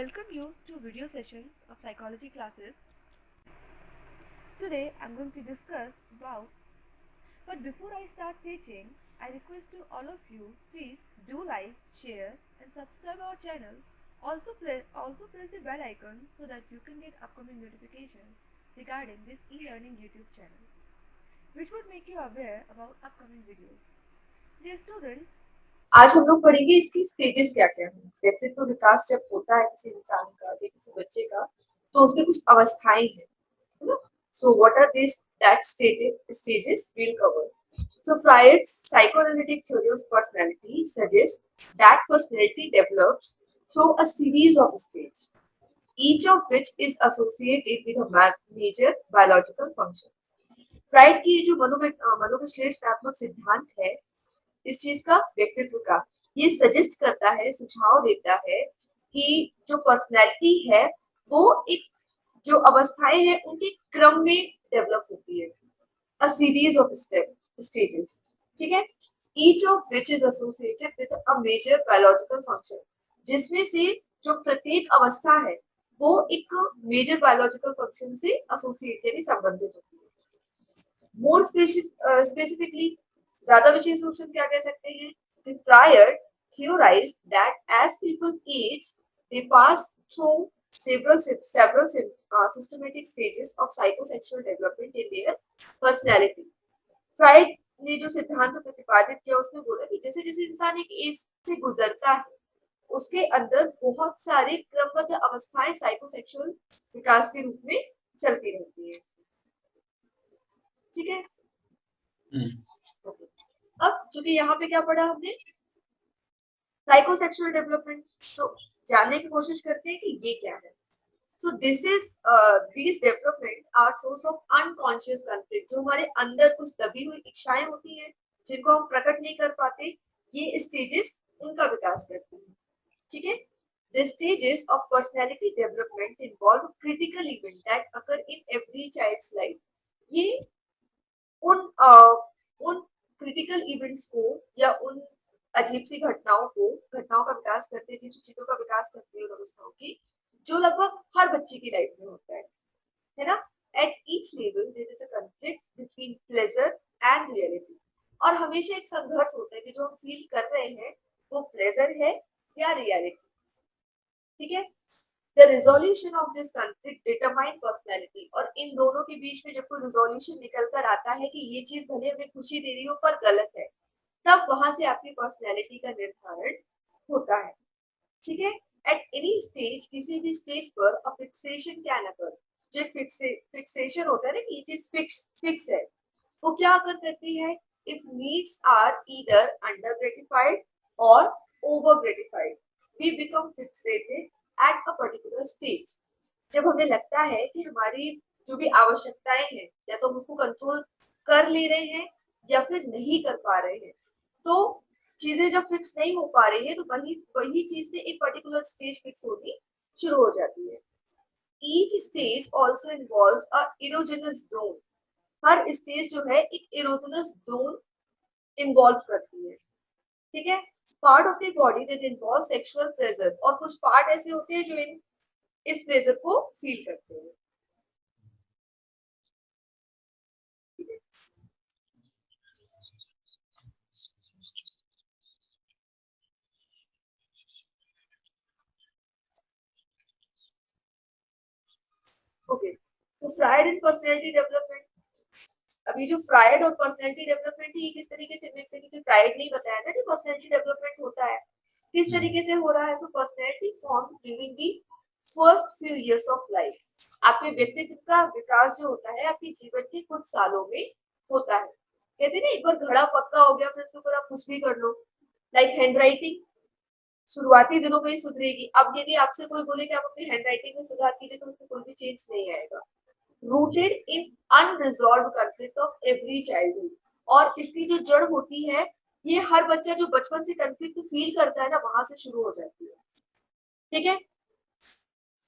welcome you to video sessions of psychology classes. Today I'm going to discuss about, but before I start teaching, I request to all of you, please do like, share and subscribe our channel. Also press the bell icon so that you can get upcoming notifications regarding this e-learning YouTube channel, which would make you aware about upcoming videos. Dear students, आज हम लोग पढ़ेंगे इसकी stages क्या क्या है। व्यक्तित्व विकास जब होता है किसी इंसान का या किसी बच्चे का, तो उसकी कुछ अवस्थाएं हैं, है ना। So what are this that stages will cover. So Freud's psychoanalytic theory of personality suggests that personality develops through a series of stages, each of which is associated with a major biological function. Fried की जो मनोविश्लेषणात्मक सिद्धांत है इस चीज का, व्यक्तित्व का, ये सजेस्ट करता है, सुझाव देता है कि जो पर्सनैलिटी है वो एक जो अवस्थाएं हैं उनके क्रम में डेवलप होती है, अ सीरीज ऑफ स्टेजेस, ठीक है। Each of which is associated with a major biological function, जिसमें से जो प्रत्येक अवस्था है वो एक मेजर बायोलॉजिकल फंक्शन से एसोसिएट यानी संबंधित होती है। मोर स्पेसिफिकली, ज्यादा विशेष रूप से क्या कह सकते हैं कि Freud theorized that as people age, they pass through several systematic stages of psychosexual development in their personality. Freud ने जो सिद्धांत प्रतिपादित किया उसमें बोला कि जैसे जैसे इंसान एक एज से गुजरता है उसके अंदर बहुत सारे क्रमबद्ध अवस्थाएं साइकोसेक्सुअल विकास के रूप में चलती रहती है, ठीक है। अब चूंकि यहाँ पे क्या पढ़ा हमने, साइकोसेक्सुअल डेवलपमेंट, तो जानने की कोशिश करते हैं कि ये क्या है। सो these development are source of unconscious conflict, जो हमारे अंदर कुछ दबी हुई इच्छाएं होती हैं जिनको हम प्रकट नहीं कर पाते, ये स्टेजेस उनका विकास करती हैं, ठीक है। The stages of personality development involve critical event that occur in every child's life. ये उन क्रिटिकल इवेंट्स को या उन अजीब सी घटनाओं का विकास करते थे, जो चीजों का विकास करते हैं उन अवस्थाओं की, जो लगभग हर बच्चे की लाइफ में होता है ना। At each level there is a conflict between pleasure and reality, और हमेशा एक संघर्ष होता है कि जो हम फील कर रहे हैं वो प्लेजर है या रियलिटी, ठीक है। The resolution of this conflict determine personality, और इन दोनों के बीच में जब कोई रिजोल्यूशन निकल कर आता है कि ये चीज भले हमें खुशी दे रही हो पर गलत है, तब वहां से आपकी पर्सनैलिटी का निर्धारण होता है, ठीक है। एट एनी स्टेज, किसी भी स्टेज पर अ फिक्सेशन कैन अकर, जो एक फिक्सेशन होता है ना कि ये चीज फिक्स है, वो क्या अकर करती है, if needs are either under gratified or over gratified, we become fixated at a particular stage. जब हमें लगता है कि हमारी जो भी आवश्यकताएं हैं या तो हम उसको कंट्रोल कर ले रहे हैं या फिर नहीं कर पा रहे हैं, तो चीजें जब फिक्स नहीं हो पा रही है तो वही चीज से एक पर्टिकुलर स्टेज फिक्स होनी शुरू हो जाती है। Each stage also involves a erogenous zone, her stage जो है एक इरोजेनस जोन इन्वॉल्व करती है, ठीक है। Part of the body that involve sexual pleasure, और कुछ पार्ट ऐसे होते हैं जो इस प्लेजर को फील करते हैं, ओके। तो फ्राइड एंड पर्सनैलिटी डेवलपमेंट, अभी जो फ्राइड और पर्सनैलिटी डेवलपमेंट है ये किस तरीके से मिक्स है, क्योंकि फ्राइड नहीं बताया था कि पर्सनैलिटी डेवलपमेंट होता है किस तरीके से हो रहा है। सो personality forms during the first few years of life, आपके व्यक्तित्व का विकास जो होता है आपके जीवन के कुछ सालों में होता है। कहते हैं ना, एक बार घड़ा पक्का हो गया फिर उसके ऊपर आप कुछ भी कर लो, लाइक हैंड राइटिंग शुरुआती दिनों में ही सुधरेगी, अब यदि आपसे कोई बोले कि आप अपनी हैंड राइटिंग में सुधार कीजिए तो उसमें कोई भी चेंज नहीं आएगा। Rooted in unresolved conflict of every childhood, और इसकी जो जड़ होती है ये हर बच्चा जो बचपन से कॉन्फ्लिक्ट फील करता है ना, वहां से शुरू हो जाती है, ठीक है।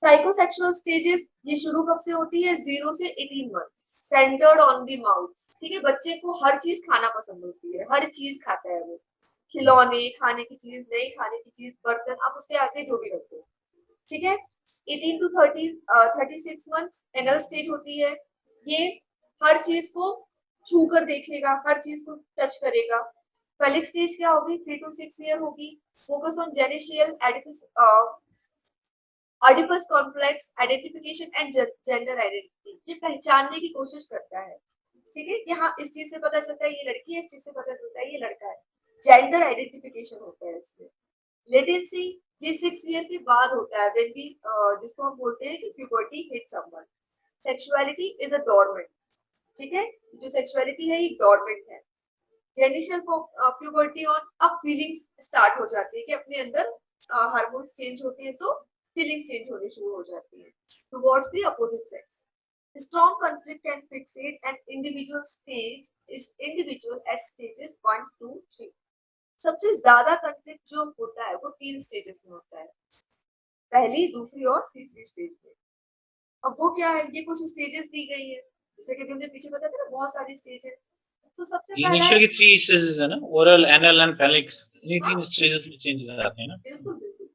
साइकोसेक्सुअल स्टेजेस ये शुरू कब से होती है, 0 से 18 month, centred on the mouth, ठीक है। बच्चे को हर चीज खाना पसंद होती है, हर चीज खाता है वो, खिलौने, खाने की चीज, नहीं खाने की चीज, बर्तन, आप उसके आगे जो भी रखो, ठीक है। 18 to 36 मंथ्स एनल स्टेज होती है। ये हर चीज को छू कर देखेगा, हर चीज को टच करेगा। फेलिक स्टेज क्या होगी? 3 to 6 ईयर होगी। Focus on genital Oedipus complex identification and gender identity. ये पहचानने की कोशिश करता है। ठीक है कि हाँ इस चीज से पता चलता है ये लड़की है, इस चीज से पता चलता है ये लड़का है। जेंडर आइडेंटिफिकेशन होता है इसमें। लेटेंसी ये 6 ईयर के बाद होता है, व्हेन वी जिसको हम बोलते हैं कि puberty hit someone. Sexuality is a dormant. ठीक है, जो सेक्सुअलिटी है ये डोरमेंट है। जेनिशियल प्यूबर्टी ऑन, अब फीलिंग्स स्टार्ट हो जाती है कि अपने अंदर हार्मोन्स चेंज होते हैं तो फीलिंग्स चेंज होनी शुरू हो जाती है towards the opposite sex. Strong conflict can Fixit an individual eight stages 1 2 3। सबसे ज्यादा कॉन्फ्लिक्ट जो होता है वो 3 स्टेजेस में होता है, पहली, दूसरी और तीसरी स्टेज में। अब वो क्या है, ये कुछ स्टेजेस दी गई है, जैसे कि हमने पीछे बताया था ना बहुत सारी स्टेज है। तो सबसे पहला इनिशियल है, की 3 स्टेजेस है ना, ओरल, एनल एंड फेलिक्स। इन्हीं हाँ 3 स्टेजेस में चेंजेस आते हैं ना। बिल्कुल बिल्कुल।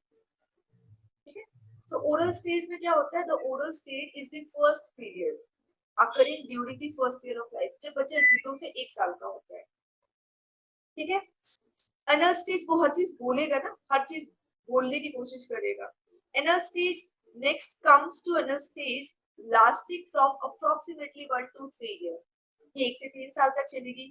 ठीक है, तो ओरल स्टेज में क्या होता है? The oral stage is the first period occurring during the first year of life, जब बच्चा 0 से 1 साल का होता है। ठीक है, एनल स्टेज वो हर चीज बोलेगा ना, हर चीज बोलने की कोशिश करेगा। Anal stage next comes to anal stage lasting from approximately 1 to 3 year. ये 1 से 3 साल तक चलेगी।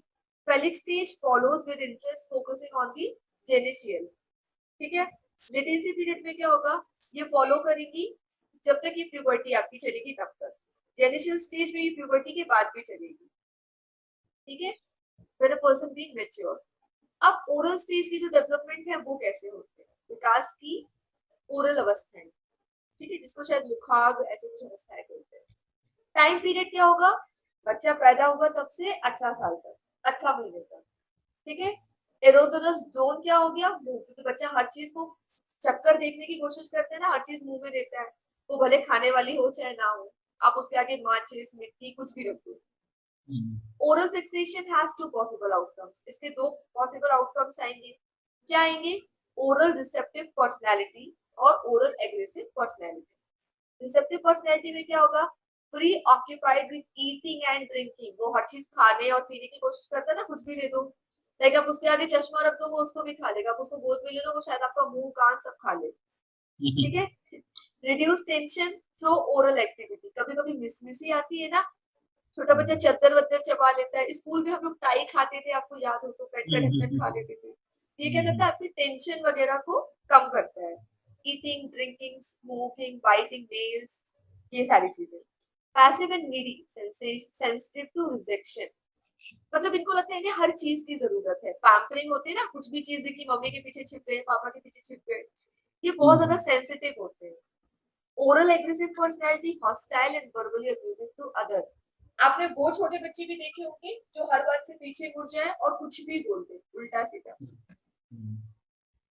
Phallic stage follows with interest focusing on the genital. ठीक है, लेटेंसी पीरियड में क्या होगा? ये फॉलो करेगी जब तक ये प्यूबर्टी आपकी चलेगी तब तक। जेनिशियल स्टेज में ये प्यूबर्टी के बाद भी चलेगी। ठीक है, when a person being mature. अब ओरल स्टेज की जो डेवलपमेंट है वो कैसे होती है? विकास की ओरल अवस्थाएं। ठीक है, जिसको शायद मुखाग्र ऐसे कुछ अवस्थाएं बोलते हैं। टाइम पीरियड क्या होगा? बच्चा पैदा हुआ तब से 18 साल तक, 18 महीने तक। ठीक है, एरोजोनस जोन क्या हो गया? मुंह, क्योंकि बच्चा हर चीज को चक्कर देखने की कोशिश करते हैं ना, हर चीज मुंह में देता है, वो भले खाने वाली हो चाहे ना हो। आप उसके आगे माचिस, मिट्टी कुछ भी रख दो। Oral fixation has 2 possible outcomes. इसके 2 पॉसिबल आउटकम्स आएंगे। क्या आएंगे? ओरल रिसेप्टिव पर्सनैलिटी और oral aggressive personality. Receptive personality में क्या होगा? Pre occupied with eating and drinking. वो हर चीज खाने और पीने की कोशिश करता है ना, कुछ भी दे दो। लाइक आप उसके आगे चश्मा रख दो वो उसको भी खा लेगा, आप उसको गोद में ले लो वो शायद आपका मुंह कान सब खा ले। ठीक है, reduce tension through oral activity. कभी कभी मिसमिसी आती है ना, छोटा बच्चा चद्दर वद्दर चबा लेता है। स्कूल में हम लोग टाई खाते थे, आपको याद हो तो पेन का ढक्कन खा लेते थे। ये क्या करता है? आपकी टेंशन वगैरह को कम करता है। Eating, drinking, smoking, biting nails, ये सारी चीजें। Passive and needy, sensitive to rejection. मतलब इनको लगता है इन्हें हर चीज की जरूरत है। पैम्परिंग होते हैं ना, कुछ भी चीज देखी मम्मी के पीछे छिप गए, पापा के पीछे छिप गए। ये बहुत ज्यादा सेंसिटिव होते हैं। Oral aggressive personality, hostile and verbally abusive to other. आपने वो छोटे बच्चे भी देखे होंगे जो हर बात से पीछे मुड़ जाए और कुछ भी बोल दे उल्टा सीधा।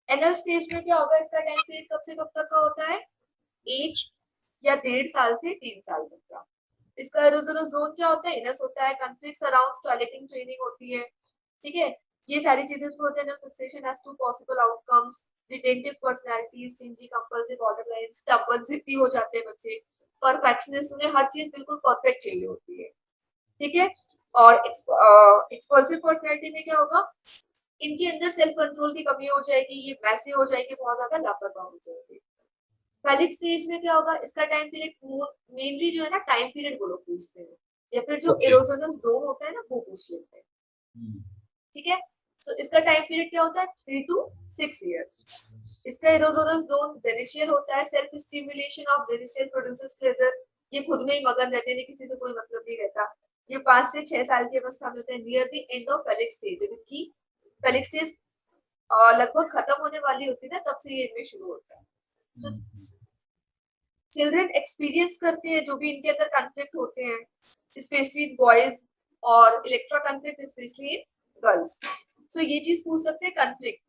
एनल स्टेज में क्या होगा? इसका टाइम पीरियड कब से कब तक का होता है? 1 या 1.5 साल से 3 साल तक का। इसका एरोजोनल जोन क्या होता है? इनस होता है। कॉन्फ्लिक्ट्स अराउंड टॉयलेटिंग ट्रेनिंग होती है। ठीक है, ये सारी चीजें इसको होते हैं। Fixation has 2 possible outcomes. Retentive personality, stingy, compulsive, borderline, stubborn, जिद्दी हो जाते हैं बच्चे। परफेक्शनिस्ट, उन्हें हर चीज बिल्कुल परफेक्ट चाहिए होती है। ठीक है, और एक्सपल्सिव पर्सनैलिटी में क्या होगा? इनके अंदर सेल्फ कंट्रोल की कमी हो जाएगी, ये वैसे हो जाएंगे, बहुत ज्यादा लापरवाह हो जाएंगे। फेलिक स्टेज में क्या होगा? इसका टाइम पीरियड मेनली जो है ना, टाइम पीरियड वो लोग पूछते हैं, या फिर जो एरोजोनल जोन होता है ना वो पूछ लेते हैं। ठीक है, तो इसका टाइम पीरियड क्या होता है? 3 to 6 ईयर। इसका एरोजोनल जोन जेनिशियल होता है। Self stimulation of genital produces pleasure. ये खुद में ही मगन रहते हैं, किसी से कोई मतलब नहीं रहता। ये 5 से 6 साल की अवस्था में होते हैं, near the end of phallic stage. जबकि फेलिक स्टेज लगभग खत्म होने वाली होती है ना, तब से ये इनमें शुरू होता है। तो चिल्ड्रन एक्सपीरियंस करते हैं जो भी इनके अंदर कॉन्फ्लिक्ट होते हैं, स्पेशली बॉयज, और इलेक्ट्रा कॉन्फ्लिक्ट स्पेशली गर्ल्स। तो ये चीज पूछ सकते हैं, कॉन्फ्लिक्ट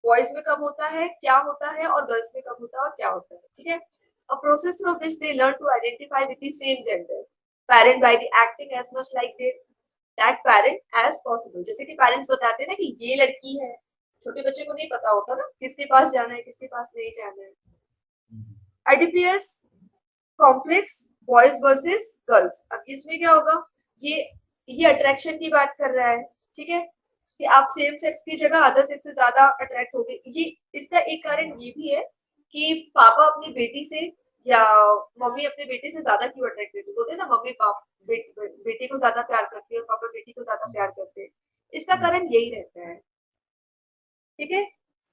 बॉयज में कब होता है, क्या होता है, और गर्ल्स में कब होता है और क्या होता है। ठीक है, a process through which they learn to identify with the same gender parent by the acting as much like that parent as possible। जैसे कि पेरेंट्स बताते हैं ना कि ये लड़की है, छोटे बच्चे को नहीं पता होता ना किसके पास जाना है किसके पास नहीं जाना है। एडिपियस कॉम्प्लेक्स बॉयज वर्सेस गर्ल्स। अब इसमें क्या होगा, ये अट्रैक्शन की बात कर रहा है, ठीक है, कि आप सेम सेक्स की जगह अदर सेक्स से ज्यादा अट्रैक्ट होगे। ये इसका एक कारण ये भी है कि पापा अपनी बेटी से या मम्मी अपने बेटे से ज्यादा क्यों अट्रैक्ट होते, बोलते हैं ना मम्मी पाप बेटे को ज्यादा प्यार करती है और पापा बेटी को ज्यादा प्यार करते हैं। इसका कारण यही रहता है, ठीक है।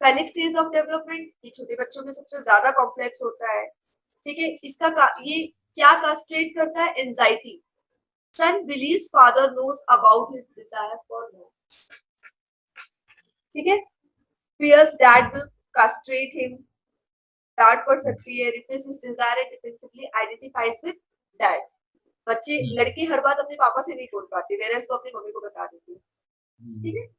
फेलिक स्टेज ऑफ डेवलपमेंट, ये छोटे बच्चों में सबसे ज्यादा कॉम्प्लेक्स होता है, ठीक है। ये क्या कास्ट्रेट करता है, anxiety. Son believes father knows about his desire for love, ठीक है। Fears dad will castrate him, डांट पड़ सकती है। Replace his desire and defensively identifies with dad. बच्चे लड़के हर बात अपने पापा से नहीं बोल पाते, वेयर वो अपनी मम्मी को बता देती है, ठीक है।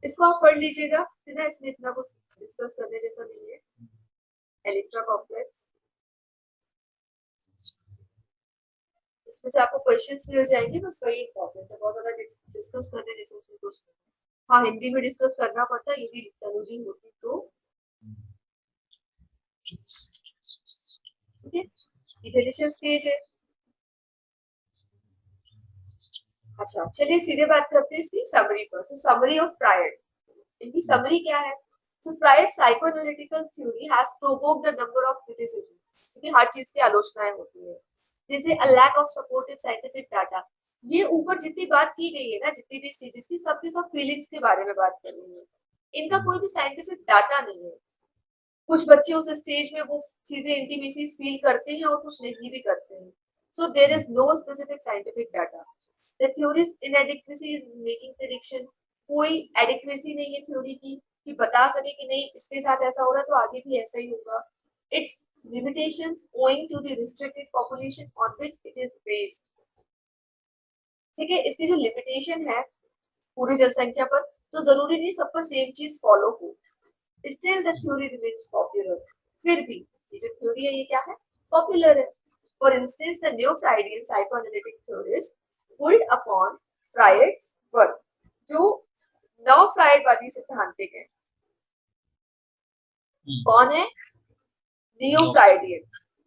इसको आप पढ़ लीजिएगा, है ना, इसमें इतना कुछ डिस्कस करने जैसा नहीं है। इलेक्ट्रा कॉम्प्लेक्स, इसमें से आपको क्वेश्चंस मिल जाएंगे, बस वही इंपॉर्टेंट है, बहुत ज्यादा डिस्कस करने जैसा इसमें कुछ नहीं। हाँ, हिंदी में डिस्कस करना पड़ता है, यदि तनुजी होती तो, ठीक है। इनिशियल स्टेज है। अच्छा, चलिए सीधे बात करते हैं इसकी समरी पर। सो समरी ऑफ फ्रायड, इनकी समरी क्या है? So Freud psychoanalytical theory has provoked the number of criticism, क्योंकि हर चीज की आलोचनाएं होती है, जैसे a lack of supportive scientific data. ये ऊपर जितनी बात की गई है ना, जितनी भी चीजें की, सबकी सब फीलिंग्स के बारे में बात कर रही है, इनका कोई भी साइंटिफिक डाटा नहीं है। कुछ बच्चे उस स्टेज में वो चीजें इंटीमेसी फील करते हैं और कुछ नहीं भी करते हैं। So there is no specific scientific data. The theory's inadequacy is making prediction, कोई एडिक्वेसी नहीं है थ्योरी की कि बता सके कि नहीं इसके साथ ऐसा हो रहा है तो आगे भी ऐसा ही होगा। It's limitations owing to the restricted population on which it is based, ठीक है। इसकी जो लिमिटेशन है पूरी जनसंख्या पर, तो जरूरी नहीं सब पर सेम चीज फॉलो हो। Still the theory remains popular, फिर भी ये जो थ्योरी है ये क्या है, पॉपुलर है। For instance, the neo-Freudian psychoanalytic theorists build upon Freud's work, जो नव फ्राइडवादी सिद्धांतिक है। कौन है? नियो फ्राइडियन,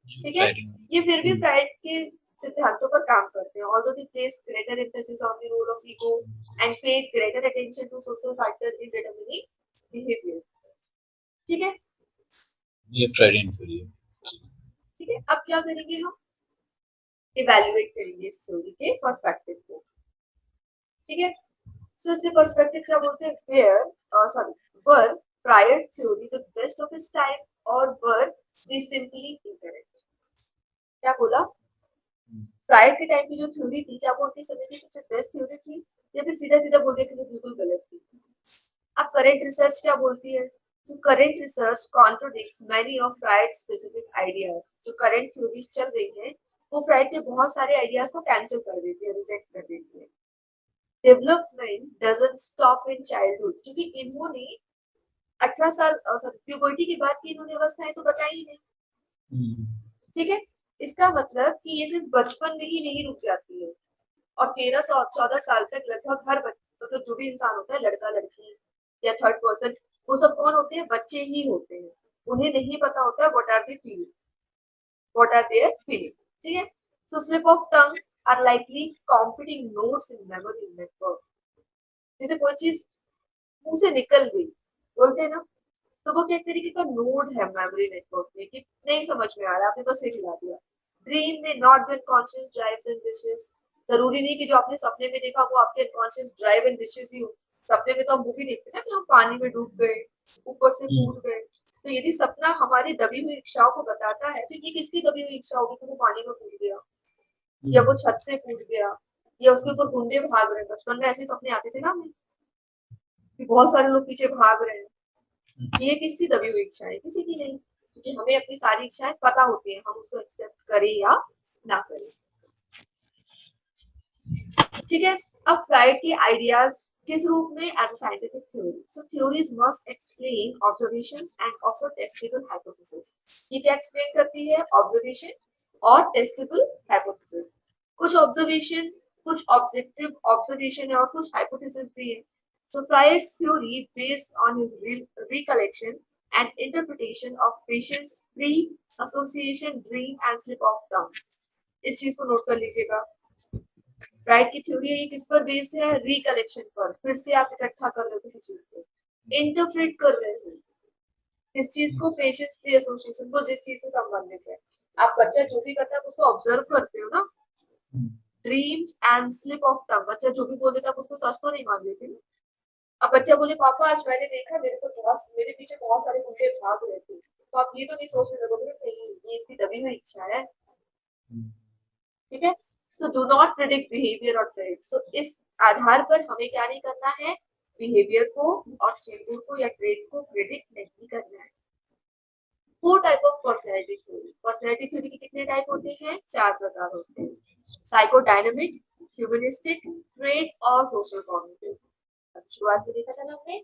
ठीक है। ये फिर भी फ्राइड के सिद्धांतों पर काम करते हैं। Although they place greater emphasis on the role of ego and paid greater attention to social factors in determining behavior, ठीक है। ये फ्रायडियन थ्योरी है, ठीक है। अब क्या करेंगे हम, इवैल्यूएट करेंगे इस थ्योरी के पर्सपेक्टिव को, ठीक है। सो इसके पर्सपेक्टिव क्या बोलते हैं, were Freud theory the best of his time और वर दे सिंपली इनकरेक्ट। क्या बोला, फ्रायड के टाइम की जो थ्योरी थी, क्या वो उनके समय की सबसे बेस्ट थ्योरी थी या फिर सीधा सीधा बोल देते कि बिल्कुल गलत थी? अब करेंट रिसर्च क्या बोलती है? जो current research contradicts many of Freud's specific ideas. जो करंट थ्योरीज चल रही हैं वो फ्राइड के बहुत सारे आइडियाज को कैंसिल कर देती है, रिजेक्ट कर देती है। Development doesn't stop in childhood, क्योंकि इन्होंने 18 साल प्यूबर्टी की बात की, इन्होंने अवस्थाएं तो बताई ही नहीं, ठीक है। इसका मतलब कि ये सिर्फ बचपन में ही नहीं रुक जाती है, और 13 से 14 साल तक लगभग हर मतलब जो भी इंसान होता है, लड़का लड़की या थर्ड पर्सन, वो सब कौन होते हैं, बच्चे ही होते हैं। उन्हें नहीं पता होता है what are they feeling, what are their feeling, ठीक है। So slip of tongue are likely competing nodes in memory network. जैसे कोई चीज मुंह से निकल गई, बोलते हैं ना, तो वो एक तरीके का नोड है मेमोरी नेटवर्क में कि नहीं समझ में आ रहा, आपने बस हिला दिया। ड्रीम में not been conscious drives and wishes, जरूरी नहीं कि जो आपने सपने में देखा वो आपके कॉन्शियस ड्राइव एंड विशेस ही हो। सपने में तो हम मूवी देखते हैं ना कि हम पानी में डूब गए, ऊपर से कूद गए, तो यदि सपना हमारी दबी हुई इच्छाओं को बताता है, तो ये किसकी दबी हुई इच्छा होगी कि वो पानी में कूद गया या वो छत से कूद गया या उसके ऊपर गुंडे भाग रहे हैं। बचपन में ऐसे सपने आते थे ना हमें कि बहुत सारे लोग पीछे भाग रहे हैं, ये किसकी दबी हुई इच्छा है? किसी की नहीं, क्योंकि हमें अपनी सारी इच्छाएं पता होती है, हम उसको एक्सेप्ट करें या ना करें, ठीक है। अब फ्राइड के आइडियाज किस रूप में, as a scientific theory. So theories must explain observations and offer testable hypothesis. ये क्या एक्सप्लेन करती है, ऑब्जर्वेशन और टेस्टेबल हाइपोथेसिस। कुछ ऑब्जर्वेशन, कुछ ऑब्जेक्टिव ऑब्जर्वेशन है और कुछ हाइपोथेसिस भी है। So Freud's theory, based on his recollection and interpretation of patient's free association, dream and slip of tongue. इस चीज को नोट कर लीजिएगा. फ्राइड की थ्योरी है, ये किस पर बेस्ड है? रिकलेक्शन पर. फिर से आप इकट्ठा कर रहे हो किसी चीज को, इंटरप्रेट कर रहे हो इस चीज को, पेशेंस फ्री एसोसिएशन को, जिस चीज से संबंधित है. आप बच्चा जो भी करता है उसको ऑब्जर्व करते हो ना. ड्रीम्स एंड स्लिप ऑफ टंग, बच्चा जो भी बोल देता है उसको सच तो नहीं मान लेते ना. अब बच्चा बोले पापा आज मैंने देखा मेरे पीछे बहुत सारे गुंडे भाग रहे थे, तो आप ये तो नहीं सोच रहे होगे नहीं ये इसकी दबी हुई इच्छा है. ठीक है. So do not predict behaviour और ट्रेड. सो इस आधार पर हमें क्या नहीं करना है? बिहेवियर को और शेड्यूल को या ट्रेड को प्रेडिक्ट नहीं करना है. 4 type of personality theory. Personality theory के कितने टाइप होते हैं? 4 प्रकार होते हैं. साइकोडायनामिक, ह्यूमनिस्टिक, ट्रेड और सोशल कॉग्निटिव. शुरुआत में देखा था ना हमने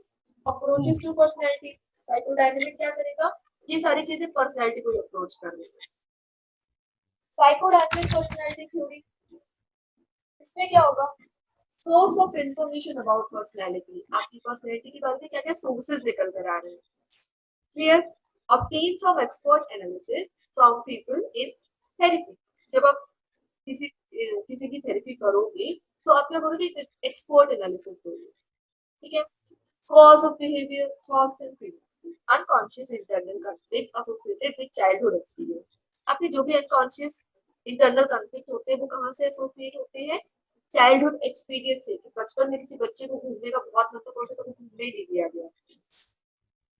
अप्रोचेस टू पर्सनैलिटी. साइकोडायनामिक क्या करेगा? ये सारी चीजें पर्सनैलिटी को अप्रोच कर रही है. साइकोडायनामिक पर्सनैलिटी थ्योरी, इसमें क्या होगा? Source of information about personality. आपकी पर्सनैलिटी के बारे में क्या क्या सोर्सेज निकल कर आ रहे हैं. Clear. obtained from expert analysis from people in therapy. जब आप किसी की थेरेपी करोगे तो आप क्या करोगे? एक्सपर्ट एनालिसिस दोगे. ठीक है. Cause of behaviour, thoughts and feelings, unconscious internal conflict associated with childhood experience. आपके जो भी अनकॉन्शियस इंटरनल कॉन्फ्लिक्ट होते हैं वो कहाँ से एसोसिएट होते हैं? चाइल्डहुड एक्सपीरियंस से. बचपन में किसी बच्चे को घूमने का बहुत महत्वपूर्ण से कभी घूमने नहीं दिया गया.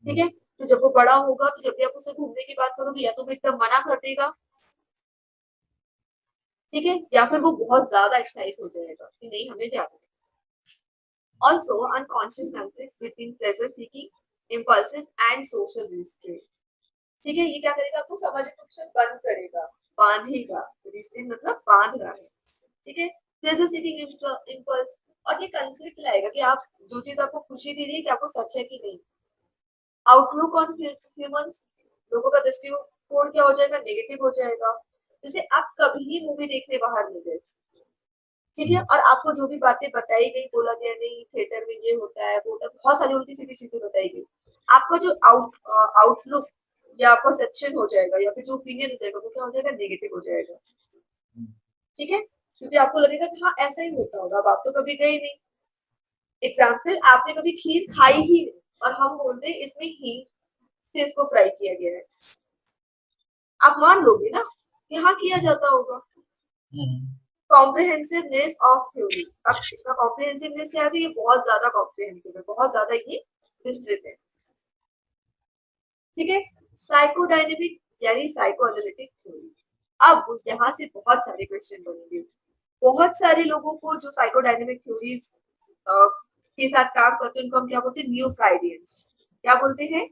ठीक है. तो जब वो बड़ा होगा तो जब भी आप उसे घूमने की बात करोगे या तो वो एकदम मना कर देगा, ठीक है, या फिर वो बहुत ज्यादा एक्साइट हो जाएगा कि नहीं हमें जाना है. Also unconscious conflict between pleasure seeking impulses and social restraint. ठीक है. ये क्या करेगा? आपको सामाजिक रूप से बंद करेगा, बांधेगा. रिस्ट्रेंट मतलब बांध रहा है. ठीक है. प्लेजर सीकिंग इम्पल्स, और ये कॉन्फ्लिक्ट लाएगा कि आप जो चीज आपको खुशी दे रही है कि आपको सच है कि नहीं. आउटलुक ऑन ह्यूमंस, लोगों का दृष्टिकोण क्या हो जाएगा? नेगेटिव हो जाएगा. जैसे आप कभी मूवी देखने बाहर नहीं गए, ठीक है, और आपको जो भी बातें बताई गई, बोला गया नहीं थिएटर में ये होता है वो होता है, बहुत सारी उल्टी सीधी चीजें बताई गई. आपका जो आउटलुक या परसेप्शन हो जाएगा या फिर जो ओपिनियन हो जाएगा वो क्या हो जाएगा? नेगेटिव हो जाएगा. ठीक है. क्योंकि आपको लगेगा कि हाँ ऐसा ही होता होगा. अब आप तो कभी गए नहीं. एग्जाम्पल, आपने कभी खीर खाई ही नहीं और हम बोलते हैं इसमें घी से इसको फ्राई किया गया है, आप मान लोगे ना कि हाँ किया जाता होगा. कॉम्प्रिहेंसिवनेस ऑफ थ्योरी. अब इसका कॉम्प्रिहेंसिवनेस क्या है? ये बहुत ज्यादा कॉम्प्रिहेंसिव है, बहुत ज्यादा ये विस्तृत है. ठीक है. साइकोडायनेमिक यानी साइको एनालिटिक थ्योरी. अब यहाँ से बहुत सारे क्वेश्चन बनेंगे. बहुत सारे लोगों को जो साइकोडायनेमिक थ्योरीज के साथ काम करते हैं उनको हम क्या बोलते हैं? New Freudians. क्या बोलते हैं?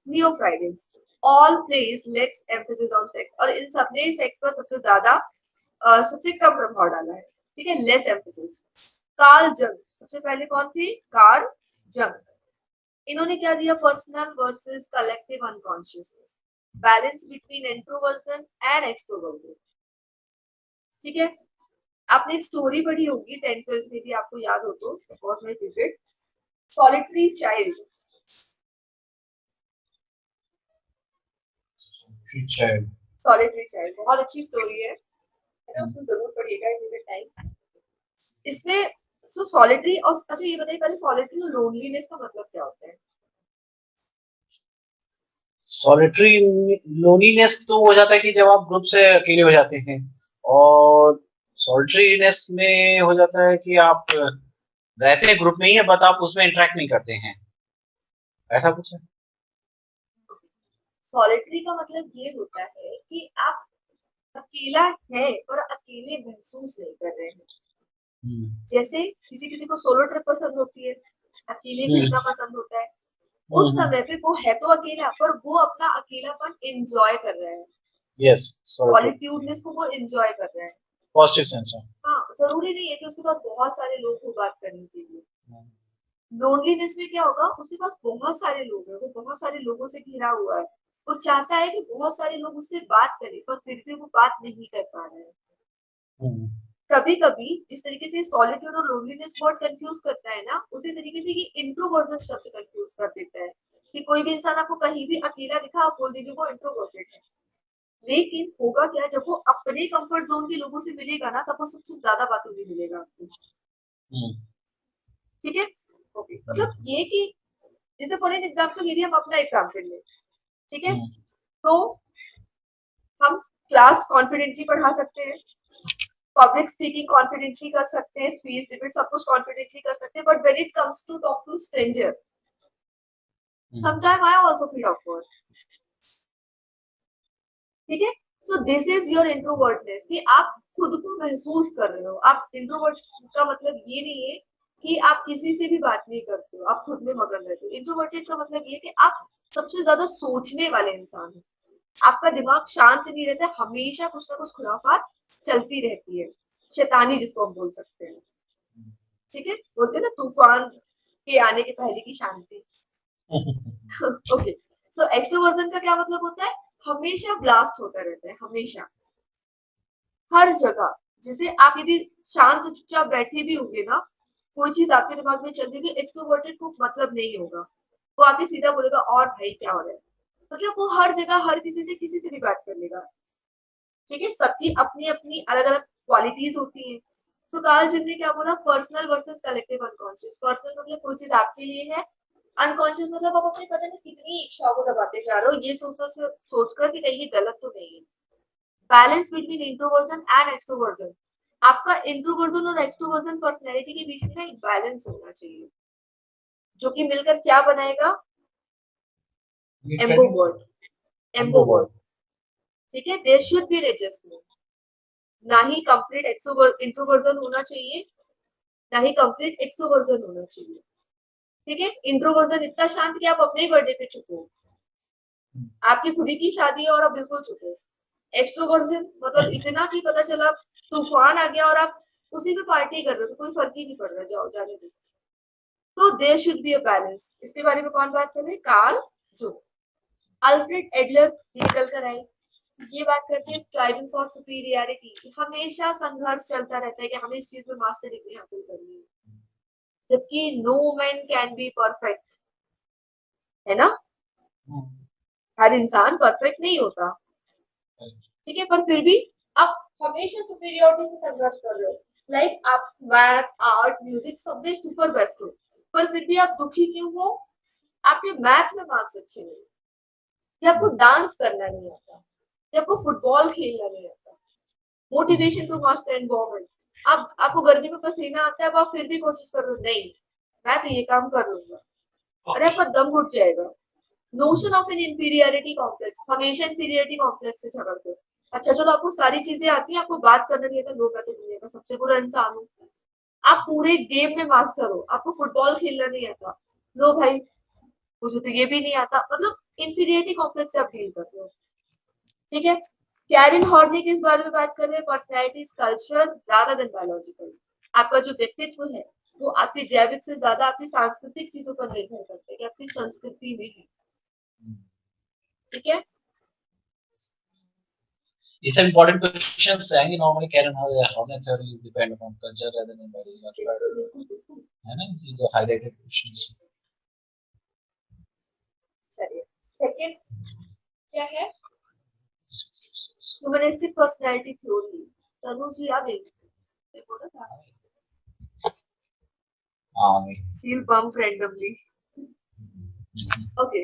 New Freudians. All place less emphasis on sex, और इन सबने सेक्स पर सबसे ज्यादा सबसे कम प्रभाव डाला है. ठीक है. Less emphasis. कार्ल जंग सबसे पहले कौन थे? कार्ल जंग. इन्होंने क्या दिया? Personal versus collective unconsciousness, balance between introversion and extroversion. ठीक है. आपने एक स्टोरी पढ़ी होगी 10th क्लास में भी, आपको याद हो तो. Was my favourite. Solitary child. Solitary child बहुत अच्छी स्टोरी है ना, उसको जरूर पढ़िएगा इन टाइम. इसमें सॉलिटरी और अच्छा ये बताइए पहले, सॉलिटरी और लोनलीनेस का मतलब क्या होता है? सॉलिटरी लोनलीनेस तो हो जाता है कि जब आप ग्रुप से अकेले हो जाते हैं, और सॉलिटरीनेस में हो जाता है कि आप रहते हैं ग्रुप में ही है बट आप उसमें इंटरेक्ट नहीं करते हैं, ऐसा कुछ है. सॉलिटरी का मतलब ये होता है कि आप अकेला है और अकेले महसूस नहीं कर रहे हैं. जैसे किसी किसी को सोलो ट्रिप पसंद होती है, अकेले घूमना पसंद होता है. उस समय पे वो है तो अकेला पर वो अपना अकेलापन एंजॉय कर रहा है. यस, सॉलिट्यूडनेस को वो एंजॉय कर रहा है. पॉजिटिव सेंस है. हाँ, जरूरी नहीं है कि उसके पास बहुत सारे लोग हो बात करने के लिए. लोनलीनेस में क्या होगा? उसके पास बहुत सारे लोग हैं, वो बहुत सारे लोगों से घिरा हुआ है, वो चाहता है कि बहुत सारे लोग उससे बात करें पर फिर भी वो बात नहीं कर पा रहे हैं. कभी कभी जिस तरीके से सॉलिट्यूड और लोनलीनेस वर्ड कंफ्यूज करता है ना, उसी तरीके से ये इंट्रोवर्जन शब्द कंफ्यूज कर देता है कि कोई भी इंसान आपको कहीं भी अकेला दिखा, आप बोल देंगे वो इंट्रोवर्टेड है। लेकिन होगा क्या, जब वो अपने कंफर्ट जोन के लोगों से मिलेगा ना, तब वो सबसे ज्यादा बातों में मिलेगा आपको। ठीक है, ओके, मतलब ये कि जैसे फॉर एन एग्जाम्पल यदि हम अपना एग्जाम्पल लें, ठीक है, तो हम क्लास कॉन्फिडेंटली पढ़ा सकते हैं, पब्लिक स्पीकिंग कॉन्फिडेंटली कर सकते हैं, स्पीच डिबेट सब कुछ कॉन्फिडेंटली कर सकते हैं, but when it comes to talk to stranger, sometime I also feel awkward. ठीक है, so this is your introvertness, कि आप खुद को महसूस कर रहे हो। आप इंट्रोवर्ट का मतलब ये नहीं है कि आप किसी से भी बात नहीं करते हो, आप खुद में मगन रहते हो। इंट्रोवर्टेड का मतलब ये कि आप सबसे ज्यादा सोचने वाले इंसान हो, आपका दिमाग शांत नहीं रहता, हमेशा कुछ ना कुछ खुराफात चलती रहती है, शैतानी जिसको हम बोल सकते हैं। ठीक है, बोलते हैं ना तूफान के आने के पहले की शांति। ओके, सो एक्सट्रोवर्जन का क्या मतलब होता है, हमेशा ब्लास्ट होता रहता है, हमेशा हर जगह। जैसे आप यदि शांत चुपचाप बैठे भी होंगे ना, कोई चीज आपके दिमाग में चल रही है, एक्सट्रोवर्टेड को मतलब नहीं होगा, वो आके सीधा बोलेगा और भाई क्या हो रहा है, मतलब वो हर जगह हर किसी से भी बात कर लेगा। ठीक है, सबकी अपनी अपनी अलग अलग क्वालिटीज होती हैं। सो कार्ल जंग ने क्या बोला, personal versus collective unconscious. Personal मतलब कोई चीज आपके लिए है, अनकॉन्शियस मतलब आप अपनी पता नहीं कितनी इच्छाओं को दबाते जा रहे हो, ये सोचकर कि कहीं ये गलत तो नहीं है। Balance between introversion and extroversion, आपका इंट्रोवर्जन और एक्सट्रोवर्जन पर्सनैलिटी के बीच में एक बैलेंस होना चाहिए, जो कि मिलकर क्या बनाएगा, एम्बोवर्ड। एम्बोवर्ड, ठीक है, देयर शुड बी एडजस्टमेंट। ना ही कंप्लीट इंट्रोवर्जन होना चाहिए, ना ही कंप्लीट एक्सट्रोवर्जन होना चाहिए। ठीक है, इंट्रोवर्जन इतना शांत कि आप अपने ही बर्थडे पे चुप हो, आपकी खुद की शादी है और आप बिल्कुल चुप हो। एक्सट्रोवर्जन मतलब इतना कि पता चला तूफान आ गया और आप उसी पे पार्टी कर रहे हो, तो कोई फर्क ही नहीं पड़ रहा, जाओ जाने दो। तो there should be a balance. इसके बारे में कौन बात कर रहे हैं, कार्ल जंग। अल्फ्रेड एडलर निकल कर आए, ये बात करते हैं स्ट्राइविंग फॉर सुपीरियरिटी, हमेशा संघर्ष चलता रहता है कि हमें इस चीज में मास्टर डिग्री हासिल करनी है, जबकि no man can be perfect, है ना, हर इंसान परफेक्ट नहीं होता। ठीक है, पर फिर भी आप हमेशा सुपीरियरिटी से संघर्ष कर रहे हो। लाइक आप मैथ आर्ट म्यूजिक सब में सुपर बेस्ट हो, पर फिर भी आप दुखी क्यों हो, आपके मैथ में मार्क्स अच्छे नहीं, या आपको डांस करना नहीं आता, या आपको फुटबॉल खेलना नहीं आता, मोटिवेशन टू मास्टर एनवायरनमेंट, आप आपको गर्मी में पसीना आता है, अब आप फिर भी कोशिश कर रहे हो, नहीं मैं तो ये काम कर लूंगा, अरे आपका दम घुट जाएगा। Notion of an inferiority complex, हमेशा इंफीरियरिटी कॉम्प्लेक्स से झगड़ते हो। अच्छा चलो आपको सारी चीजें आती हैं, आपको बात करना नहीं आता, लो मैं तो दुनिया का सबसे बुरा इंसान हूँ। आप पूरे गेम में मास्टर हो, आपको फुटबॉल खेलना नहीं आता, लो भाई मुझे तो ये भी नहीं आता, मतलब इंफीरियरिटी कॉम्प्लेक्स से आप डील कर रहे हो। ठीक है, कैरिन हॉर्नी किस बारे में बात कर रहे हैं, personality is cultural rather than biological. आपका जो व्यक्तित्व है वो आपकी जैविक से ज्यादा आपकी सांस्कृतिक चीजों पर निर्भर करता है कि आपकी संस्कृति में है। ठीक है, ये सब important questions आएंगे normally Karen Horner theory depend upon culture rather than biology, है ना, ये जो highlighted questions। चलिए सेकंड क्या है, humanistic personality theory. Tanu ji याद है, मैं बोला था हाँ, शील बम्प रैंडमली। ओके,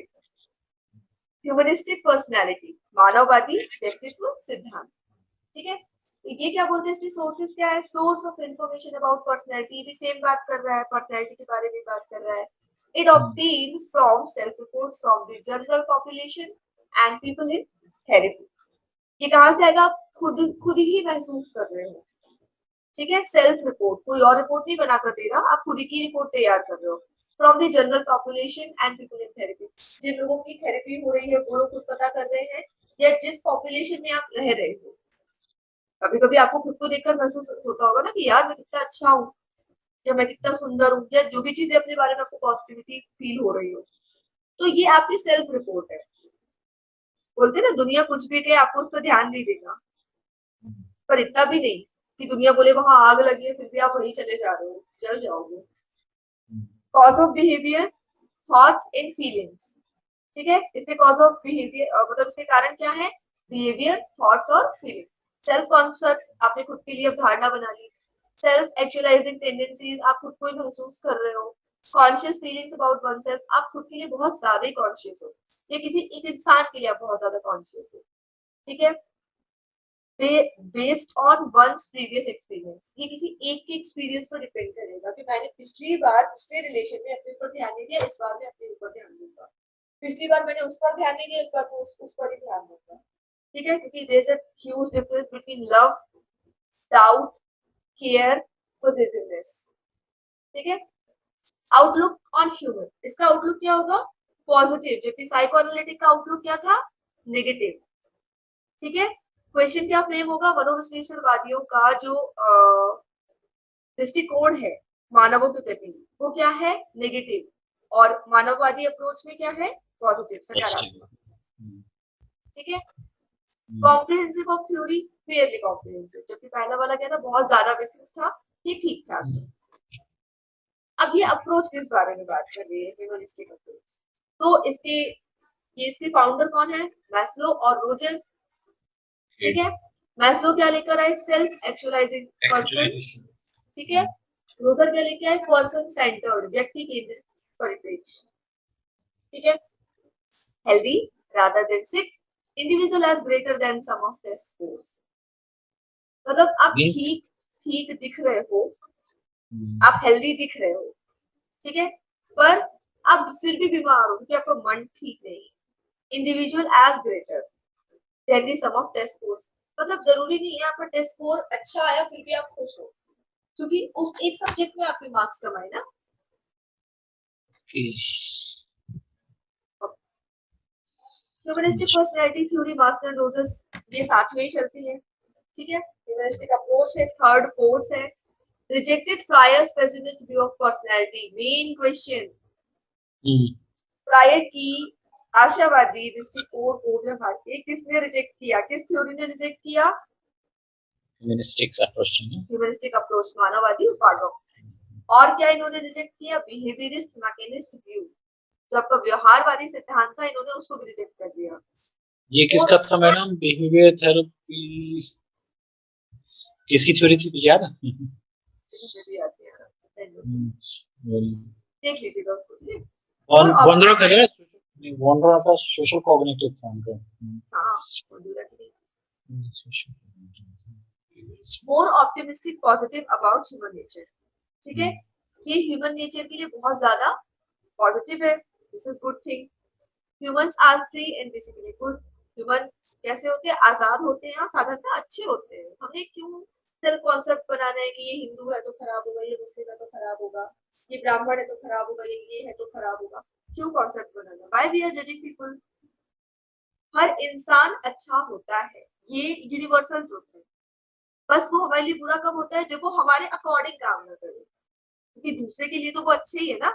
ह्यूमनिस्टिक पर्सनैलिटी, मानववादी व्यक्तित्व सिद्धांत। ठीक है, ये क्या बोलते हैं, इसकी सोर्सेस क्या है, source of information about personality, भी सेम बात कर रहा है, पर्सनैलिटी के बारे में बात कर रहा है। It obtain from self report from the general population and people in therapy. ये कहां से आएगा, आप खुद ही महसूस कर रहे हो। ठीक है, सेल्फ रिपोर्ट, कोई और रिपोर्ट नहीं बना कर दे रहा, आप खुद की रिपोर्ट तैयार कर रहे हो। From the general population and people in therapy, जिन लोगों की थेरेपी हो रही है वो लोग खुद पता कर रहे हैं, या जिस पॉपुलेशन में आप रह रहे हो। कभी कभी आपको खुद को देखकर महसूस होता होगा ना कि यार मैं कितना अच्छा हूँ, या मैं कितना सुंदर हूँ, या जो भी चीजें अपने बारे में आपको पॉजिटिविटी फील हो रही हो, तो ये आपकी सेल्फ रिपोर्ट है। बोलते ना दुनिया कुछ भी कहे आपको उस पर ध्यान नहीं देगा, पर इतना भी नहीं कि दुनिया बोले वहां आग लगी है फिर भी आप वहीं चले जा रहे हो, जल जाओगे। Cause of behaviour, thoughts and feelings. ठीक है, इसके कॉज ऑफ बिहेवियर मतलब इसके कारण क्या है, बिहेवियर, थॉट्स और फीलिंग। सेल्फ कॉन्सेप्ट, आपने खुद के लिए अवधारणा बना ली। सेल्फ एक्चुअलाइजिंग टेंडेंसीज, आप खुद को ही महसूस कर रहे हो। Conscious feelings about one self, आप खुद के लिए बहुत ज्यादा कॉन्शियस हो, या किसी एक इंसान के लिए आप बहुत ज्यादा कॉन्शियस हो। ठीक है, based on one's previous experience, ये किसी एक के एक्सपीरियंस पर डिपेंड करेगा कि मैंने पिछली बार पिछले रिलेशन में अपने ऊपर ध्यान नहीं दिया, इस बार मैं अपने ऊपर ध्यान दूंगा। पिछली बार मैंने उस पर ध्यान नहीं दिया, इस बार मैं उस पर ही ध्यान दूंगा। ठीक है, क्योंकि there is a huge difference between love, doubt, care, positiveness. ठीक है, आउटलुक ऑन ह्यूमन, इसका आउटलुक क्या होगा, पॉजिटिव, जबकि साइकोएनालिटिक का आउटलुक क्या था, नेगेटिव। ठीक है, क्वेश्चन क्या फ्रेम होगा, मनोविश्लेषणवादियों का जो दृष्टिकोण है मानवों के प्रति वो क्या है, नेगेटिव, और मानववादी अप्रोच में क्या है, पॉजिटिव, सकारात्मक। ठीक है, comprehensive of theory, Fairlie comprehensive, जबकि पहला वाला क्या था, बहुत ज्यादा विस्तृत था, ये ठीक था। अब ये अप्रोच किस बारे में बात कर रही है, ह्यूमनिस्टिक अप्रोच। तो इसके फाउंडर कौन है, मैस्लो और रोजर। ठीक है, मैस्लो क्या लेकर आए, सेल्फ एक्चुअलाइजिंग पर्सन। ठीक है, रोजर क्या लेके आए, पर्सन सेंटर्ड, व्यक्ति केंद्रित परिप्रेक्ष्य। ठीक है, healthy rather than sick, individual as greater than sum of test scores. मतलब आप ठीक ठीक दिख रहे हो, आप हेल्दी दिख रहे हो, ठीक है, पर आप फिर भी बीमार हो क्योंकि आपका मन ठीक नहीं। Individual as greater than the sum of test scores, मतलब जरूरी नहीं है आपका टेस्ट स्कोर अच्छा आया फिर भी आप खुश हो, क्योंकि उस एक सब्जेक्ट में आपने मार्क्स कमाए ना। Humanistic personality theory, master Rogers, ये साथ में ही चलती है। ठीक है, ह्यूमनिस्टिक अप्रोच है, थर्ड फोर्स है। Rejected fryers pessimist view of personality, main question, fryer की आशावादी दृष्टिकोण को व्यवहार के किसने रिजेक्ट किया, किस थ्योरी ने रिजेक्ट किया, ह्यूमनिस्टिक अप्रोच, मानववादी उपागम। और क्या इन्होंने रिजेक्ट किया, बिहेवियरिस्ट मैकेनिस्ट व्यू, जो आपका व्यवहारवादी सिद्धांत था इन्होंने उसको भी रिजेक्ट कर दिया। ये किसका था मैडम, बिहेवियर थेरेपी किसकी थ्योरी थी, याद है? देख लीजिएगा उसको। वॉन्ड्रा का है, वॉन्ड्रा का सोशल कॉग्निटिव था उनका। हां, वॉन्ड्रा की more optimistic positive about human nature. ठीक है, ये ह्यूमन नेचर के लिए बहुत ज्यादा पॉजिटिव है, this is good thing. Humans are free and basically good, human कैसे होते हैं, आजाद होते हैं और साधारणतः अच्छे होते हैं। हमें क्यों सेल्फ कॉन्सेप्ट बनाना है कि ये हिंदू है तो खराब होगा, ये मुस्लिम है तो खराब होगा, ये ब्राह्मण है तो खराब होगा, ये है तो खराब होगा, क्यों कॉन्सेप्ट बनाना, why we are judging people. हर इंसान अच्छा होता है, ये यूनिवर्सल ट्रुथ है। बस वो हमारे लिए बुरा कब होता है, जब वो हमारे अकॉर्डिंग काम ना करे, क्योंकि दूसरे के लिए तो वो अच्छे ही है ना,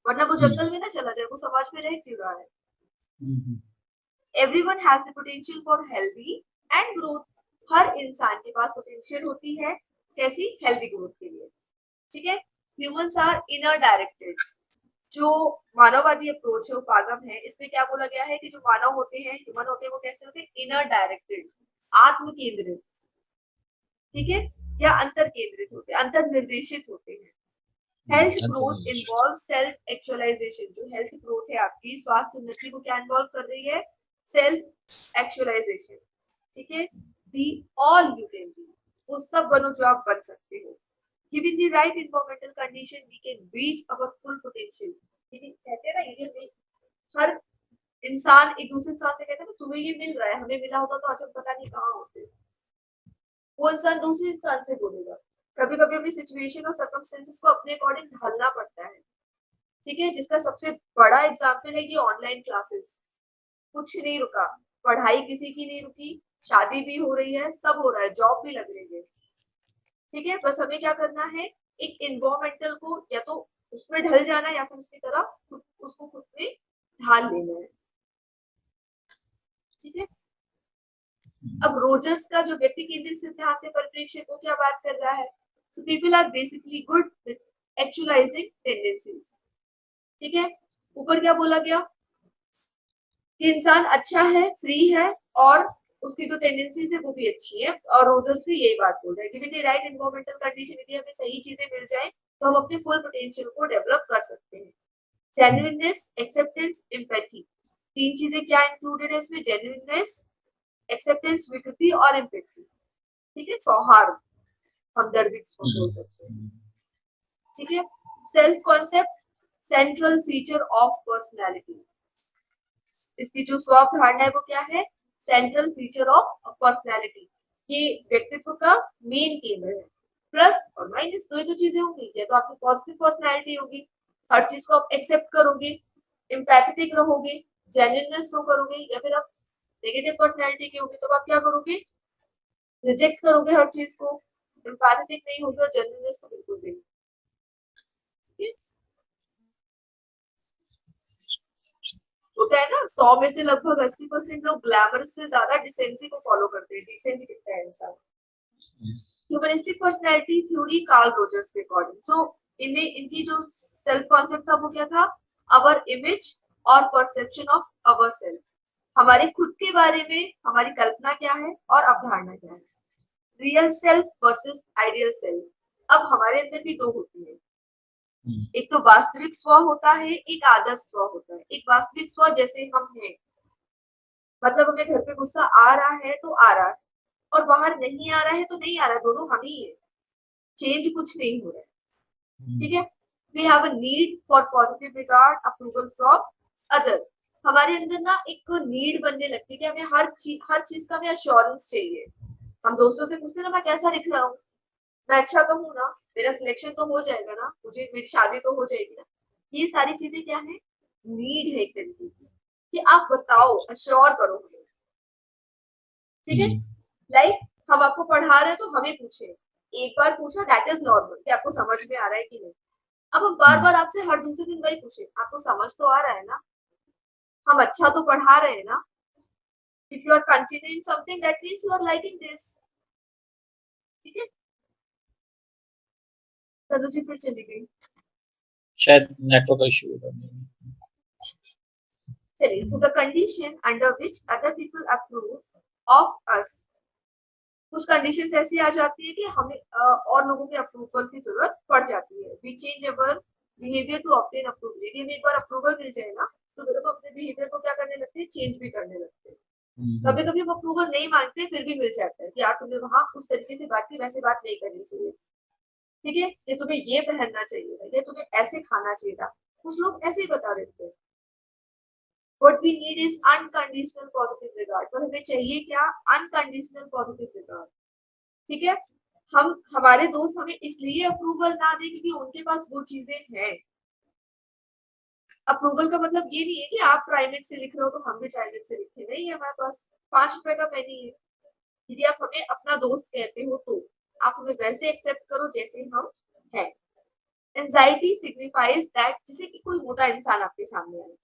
वरना वो जंगल में ना चला जाए, वो समाज में रह क्यों रहा है। Everyone has the potential for healthy and growth, हर इंसान के पास पोटेंशियल होती है कैसी, हेल्दी ग्रोथ के लिए। ठीक है, ह्यूमंस आर इनर डायरेक्टेड, जो मानववादी अप्रोच है उपागम है, इसमें क्या बोला गया है कि जो मानव होते हैं, ह्यूमन होते हैं, वो कैसे होते हैं, इनर डायरेक्टेड, आत्म केंद्रित। ठीक है, या अंतर केंद्रित होते हैं, अंतर निर्देशित होते हैं। Health growth involve self actualisation, जो हेल्थ ग्रोथ है आपकी स्वास्थ्य उन्नति को क्या इन्वॉल्व कर रही है, सेल्फ एक्चुअलाइजेशन। ठीक है, be all you can be, वो सब बनो जो आप बन सकते हो। Given the right environmental condition we can reach our full potential. कहते हैं ना, ये हर इंसान एक दूसरे इंसान से कहता है ना, तुम्हें ये मिल रहा है, हमें मिला होता तो आज हम पता नहीं कहाँ होते। वो इंसान दूसरे इंसान से बोलेगा। कभी कभी अपनी सिचुएशन और सर्कमस्टेंसेस को अपने अकॉर्डिंग ढालना पड़ता है। ठीक है, जिसका सबसे बड़ा एग्जाम्पल है ये ऑनलाइन क्लासेस। कुछ नहीं रुका, पढ़ाई किसी की नहीं रुकी, शादी भी हो रही है, सब हो रहा है, जॉब भी लग रही है। ठीक है, बस हमें क्या करना है, एक एनवायरमेंटल को या तो उसमें ढल जाना है या फिर उसकी तरह उसको खुद में ढाल लेना है। ठीक है, अब रोजर्स का जो व्यक्ति केंद्रित सिद्धांत है परिप्रेक्ष्य को क्या बात कर रहा है? So people are basically good with actualizing tendencies. ठीक है, ऊपर क्या बोला गया कि इंसान अच्छा है, फ्री है और उसकी जो टेंडेंसीज है वो भी अच्छी है, और रोजर्स भी यही बात बोल रहा है कि with the right environmental condition यदि हमें सही चीजें मिल जाए तो हम अपने फुल पोटेंशियल को डेवलप कर सकते हैं। जेन्युइननेस, एक्सेप्टेंस, एम्पैथी, तीन चीजें क्या इंक्लूडेड है इसमें? जेन्युइननेस, एक्सेप्टेंस, स्वीकृति और एम्पैथी। ठीक है, सौहार्द, हमदर्दी इसको बोल सकते हैं। ठीक है, self concept, central feature of personality, इसकी जो स्व धारणा है वो क्या है? सेंट्रल फीचर ऑफ पर्सनालिटी, ये व्यक्तित्व का मेन केंद्र है। प्लस और माइनस दो ही तो चीजें होंगी, या तो आपकी पॉजिटिव पर्सनालिटी होगी, हर चीज को आप एक्सेप्ट करोगे, एम्पैथेटिक रहोगे, जेन्युइननेस शो करोगे, या फिर आप नेगेटिव पर्सनालिटी की होगी तो आप क्या करोगे? रिजेक्ट करोगे हर चीज को, एम्पैथेटिक नहीं होगे और जेन्युइननेस तो बिल्कुल भी नहीं। होता है ना, 100 में से लगभग 80% लोग ग्लैमरस से ज्यादा डिसेंसी को फॉलो करते हैं, डिसेंट दिखता है इंसान। Humanistic personality theory Carl Rogers के अकॉर्डिंग, सो इनकी जो सेल्फ कॉन्सेप्ट था वो क्या था? अवर इमेज और परसेप्शन ऑफ अवर सेल्फ, हमारे खुद के बारे में हमारी कल्पना क्या है और अवधारणा क्या है। Real self versus ideal self. अब हमारे अंदर भी दो होती है, एक तो वास्तविक स्व होता है, एक आदर्श स्व होता है। एक वास्तविक स्व जैसे हम हैं, मतलब हमें घर पे गुस्सा आ रहा है तो आ रहा है, और बाहर नहीं आ रहा है तो नहीं आ रहा है, दोनों हम ही है, चेंज कुछ नहीं हो रहा है। ठीक है, we have a need for positive regard, approval from other. हमारे अंदर ना एक नीड बनने लगती है कि हमें हर चीज का हमें अश्योरेंस चाहिए। हम दोस्तों से पूछते ना मैं कैसा दिख रहा हूँ, मैं अच्छा तो हूँ ना, मेरा सिलेक्शन तो हो जाएगा ना, मुझे मेरी शादी तो हो जाएगी ना। ये सारी चीजें क्या है? नीड है एक तरीके की, कि आप बताओ, अश्योर करो हमें। ठीक है, लाइक हम आपको पढ़ा रहे हैं तो हमें पूछे, एक बार पूछा दैट इज नॉर्मल कि आपको समझ में आ रहा है कि नहीं। अब हम बार बार आपसे हर दूसरे दिन वही पूछे, आपको समझ तो आ रहा है ना, हम अच्छा तो पढ़ा रहे हैं ना। If you are continuing something that means you are liking this. ठीक है, तनु जी फिर चली गई, शायद नेटवर्क इशू होगा। चलिए। So the condition under which other people approve of us, कुछ कंडीशंस ऐसी आ जाती है कि हमें और लोगों के अप्रूवल की जरूरत पड़ जाती है। We change our behaviour to obtain approval, यदि हमें एक बार अप्रूवल मिल जाए ना तो फिर हम अपने बिहेवियर को क्या करने लगते हैं? चेंज भी करने लगते हैं। कभी कभी हम अप्रूवल नहीं मांगते फिर भी मिल जाता है कि यार तुमने वहां उस तरीके से बात की, वैसे बात नहीं करनी चाहिए। ठीक है, ये तुम्हें ये पहनना चाहिए था, ये तुम्हें ऐसे खाना चाहिए था, कुछ लोग ऐसे ही बता देते हैं। What we need is unconditional positive regard, पर हमें चाहिए क्या? Unconditional positive regard. ठीक है, हम हमारे दोस्त हमें इसलिए अप्रूवल ना दे क्योंकि उनके पास वो चीजें हैं। अप्रूवल का मतलब ये नहीं है कि आप ट्राइमेक्स से लिख रहे हो तो हम भी ट्राइमेक्स से लिखे, नहीं है हमारे पास 5 रुपए का पेनी है। यदि आप हमें अपना दोस्त कहते हो तो आप हमें वैसे एक्सेप्ट करो जैसे हम हैं। एंजाइटी सिग्निफाइज दैट, जैसे कि कोई मोटा इंसान आपके सामने आए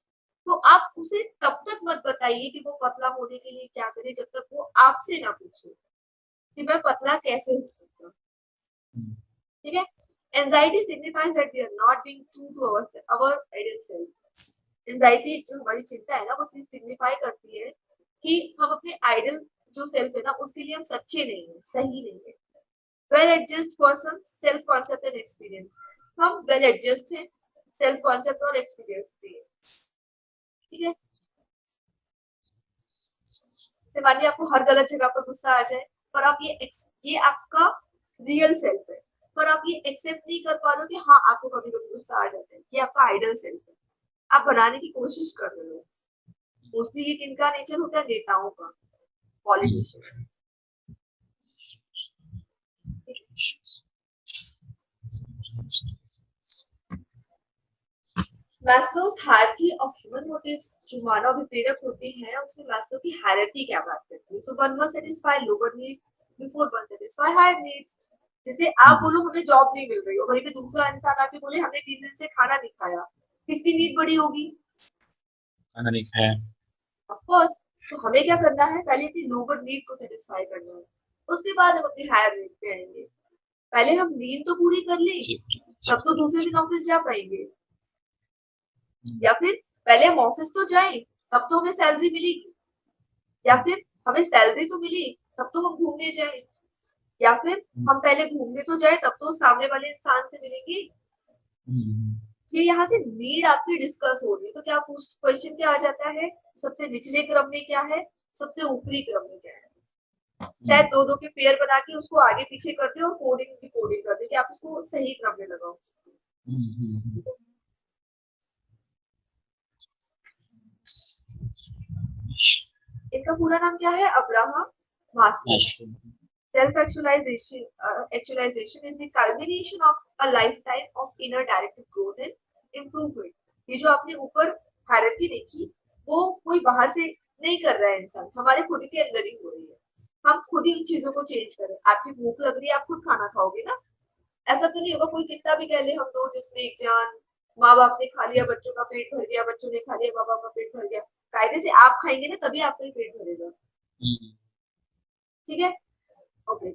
तो आप उसे तब तक मत बताइए कि वो पतला होने के लिए क्या करे जब तक वो आपसे ना पूछे कि मैं पतला कैसे हो सकता हूँ। ठीक है, anxiety signifies that we are not being true to our ideal self. Anxiety जो हमारी चिंता है ना वो सिग्निफाई करती है कि हम अपने आइडियल जो सेल्फ है ना उसके लिए हम सच्चे नहीं है, सही नहीं है। Well adjust person, self concept and experience, हम वेल एडजस्ट हैं, सेल्फ कॉन्सेप्ट और एक्सपीरियंस भी है। ठीक है, मानिए आपको हर गलत जगह पर गुस्सा आ जाए पर आप ये आपका रियल सेल्फ है, पर आप ये एक्सेप्ट नहीं कर पा रहे हो कि हाँ आपको कभी कभी गुस्सा आ जाता है, ये आपका आइडियल सेल्फ है। आप बनाने की कोशिश कर रहे हो। मोस्टली ये किनका नेचर होता है? नेताओं का, politicians. Maslow's hierarchy of human motives, जो मानव विप्रेरक होते हैं उसमें मैस्लो की हायरार्की क्या बात करती है? So one must satisfy lower needs before one satisfy higher needs. जैसे आप बोलो हमें जॉब नहीं मिल रही हो, वहीं पे दूसरा इंसान आके बोले हमने 3 दिन से खाना नहीं खाया, किसकी नीड बड़ी होगी? खाना नहीं खाया, ऑफ कोर्स तो हमें क्या करना है, पहले अपनी लोअर नीड को सेटिस्फाई करना है, उसके बाद हम अपनी हायर नीड पे आएंगे। पहले हम नीड तो पूरी कर लें, तब तो दूसरे दिन ऑफिस जा पाएंगे। या फिर पहले हम ऑफिस तो जाएं, तब तो हमें सैलरी मिलेगी। या फिर हमें सैलरी तो मिली, तब तो हम घूमने जाएं। या फिर हम पहले घूमने तो जाए, तब तो सामने वाले इंसान से मिलेंगे। ये यहाँ से नीड आपकी डिस्कस हो रही है, तो क्या क्वेश्चन क्या आ जाता है, सबसे निचले क्रम में क्या है, सबसे ऊपरी क्रम में क्या है। शायद दो दो के पेयर बना के उसको आगे पीछे कर दे और कोडिंग की कोडिंग कर दे कि आप उसको सही क्रम में लगाओ। इनका पूरा नाम क्या है, Abraham Maslow. Self actualization is the culmination of a lifetime of inner directed growth and improvement. ये जो आपने ऊपर हायरार्की देखी, वो कोई बाहर से नहीं कर रहा है इंसान, हमारे खुद के अंदर ही हो रही है। हम खुद ही उन चीजों को चेंज करें। आपकी भूख लग रही है, आप खुद खाना खाओगे ना, ऐसा तो नहीं होगा कोई कितना भी कह ले हम दो जिसमें एक जान, माँ बाप ने खा लिया, बच्चों का पेट भर गया, बच्चों ने खा लिया, माँ बाप का पेट भर गया। कायदे से आप खाएंगे ना, तभी आपका ही पेट भरेगा। ठीक है, okay.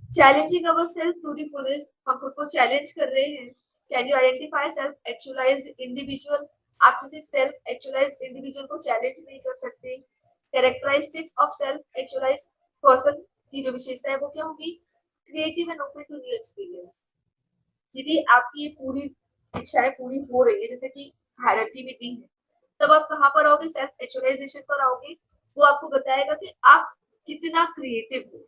Challenging our self to the fullest, हम खुद को चैलेंज कर रहे हैं। Can you identify self actualized individual, आप किसी सेल्फ एक्चुअलाइज्ड इंडिविजुअल को चैलेंज नहीं कर सकते। Characteristics of self actualized person की जो विशेषता है वो क्या होगी, creative and open to new experience. यदि आपकी ये पूरी इच्छाएं पूरी हो रही है, जैसे कि हायरार्की में दी है, तब आप कहाँ पर आओगे, सेल्फ एक्चुअलाइजेशन पर आओगे। वो आपको बताएगा कि आप कितना क्रिएटिव हो।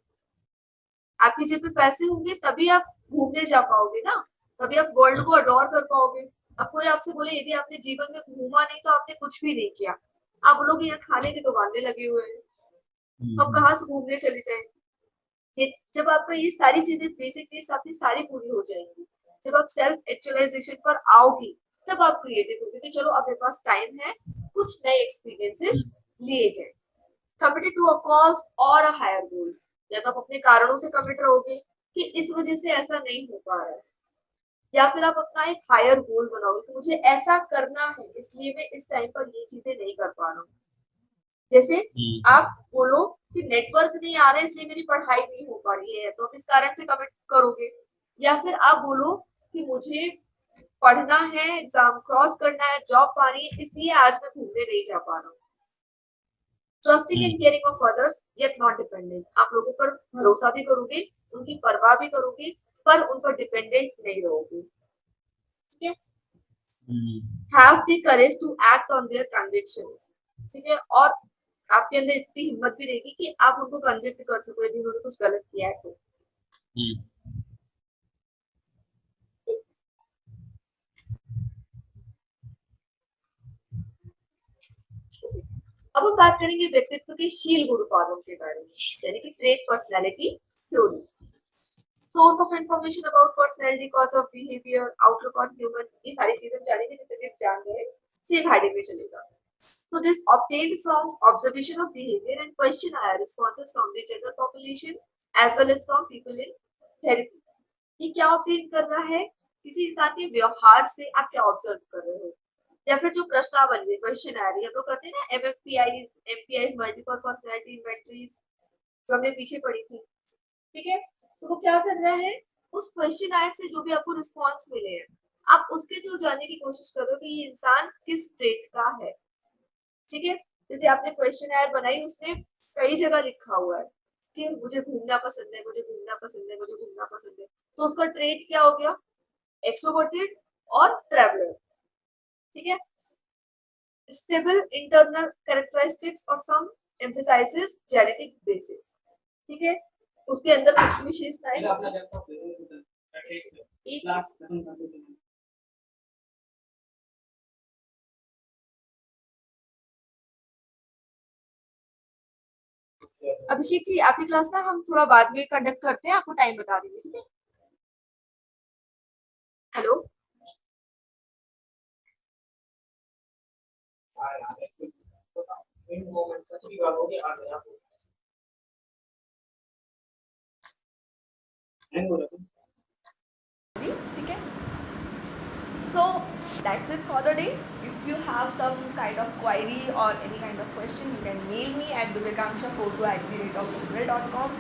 आपकी जेब में पैसे होंगे तभी आप घूमने जा पाओगे ना, तभी आप वर्ल्ड को अडोर कर पाओगे। अब कोई आपसे बोले यदि आपने जीवन में घूमा नहीं तो आपने कुछ भी नहीं किया, आप लोग यहाँ खाने के तो वादे लगे हुए हैं, हम कहाँ से घूमने चले जाएं। जब आपका ये सारी चीजें बेसिक नीड्स आपकी सारी पूरी हो जाएंगी, जब आप सेल्फ एक्चुअलाइजेशन पर आओगी, तब आप क्रिएटिव होगे कि चलो अपने पास टाइम है, कुछ नए एक्सपीरियंसेस लिए जाए। कमिटेड टू अ कॉज और अ हायर गोल, या तो आप अपने कारणों से कमिट रहोगे कि इस वजह से ऐसा नहीं हो पा रहा है, या फिर आप अपना एक हायर गोल बनाओगे कि मुझे ऐसा करना है, इसलिए मैं इस टाइम पर ये चीजें नहीं कर पा रहा हूँ। जैसे आप बोलो कि नेटवर्क नहीं आ रहा है इसलिए मेरी पढ़ाई नहीं हो पा रही है, तो आप इस कारण से कमिट करोगे। या फिर आप बोलो कि मुझे पढ़ना है, एग्जाम क्रॉस करना है, जॉब पानी है, इसलिए आज मैं घूमने नहीं जा पा रहा हूँ। Trusting and caring of others yet not dependent, आप लोगों पर भरोसा भी करोगे, उनकी परवाह भी करोगे, पर उन पर डिपेंडेंट नहीं रहोगे। ठीक है, have the courage to act on their convictions. ठीक है, और आपके अंदर इतनी हिम्मत भी रहेगी कि आप उनको कन्विक्ट कर सको यदि उन्होंने कुछ गलत किया है तो। अब हम बात करेंगे व्यक्तित्व के शील गुण पालों के बारे में, यानी कि trait personality theories. Source of information about personality, cause of behaviour, outlook on human, ये सारी चीजें जानेंगे जैसे कि जान रहे हैं, सेम हेडिंग में चलेगा। So this obtained from observation of behavior and questionnaire responses from the general population as well as from people in therapy. ये क्या obtain कर रहा है, किसी इंसान के व्यवहार से आप क्या ऑब्जर्व कर रहे हो, या फिर जो प्रश्नावली क्वेश्चनरी हम लोग करते हैं ना, एमएफपीआईज मल्टीपल पर्सनालिटी इन्वेंटरीज जो हमने पीछे पढ़ी थी। ठीक है, तो वो क्या कर रहा है, उस क्वेश्चनरी से जो भी आपको रिस्पॉन्स मिले हैं, आप उसके थ्रू जानने की कोशिश कर रहे हो कि ये इंसान किस ट्रेट का है। ठीक है, जैसे आपने क्वेश्चनरी बनाई, उसमें कई जगह लिखा हुआ है कि मुझे घूमना पसंद है, मुझे घूमना पसंद है, मुझे घूमना पसंद है, तो उसका ट्रेट क्या हो गया, एक्सट्रोवर्टेड और ट्रैवलर। ठीक है, स्टेबल इंटरनल कैरेक्टरिस्टिक्स और सम एम्फसाइजेस जेनेटिक बेसिस। ठीक है, उसके अंदर कुछ विशेषताएं अभिषेक जी, आपकी क्लास ना हम थोड़ा बाद में कंडक्ट करते हैं, आपको टाइम बता देंगे। ठीक है, हेलो, ठीक है। सो That's it for the day. If you have some kind of query or any kind of question, you can mail me at dubekanksha42@gmail.com.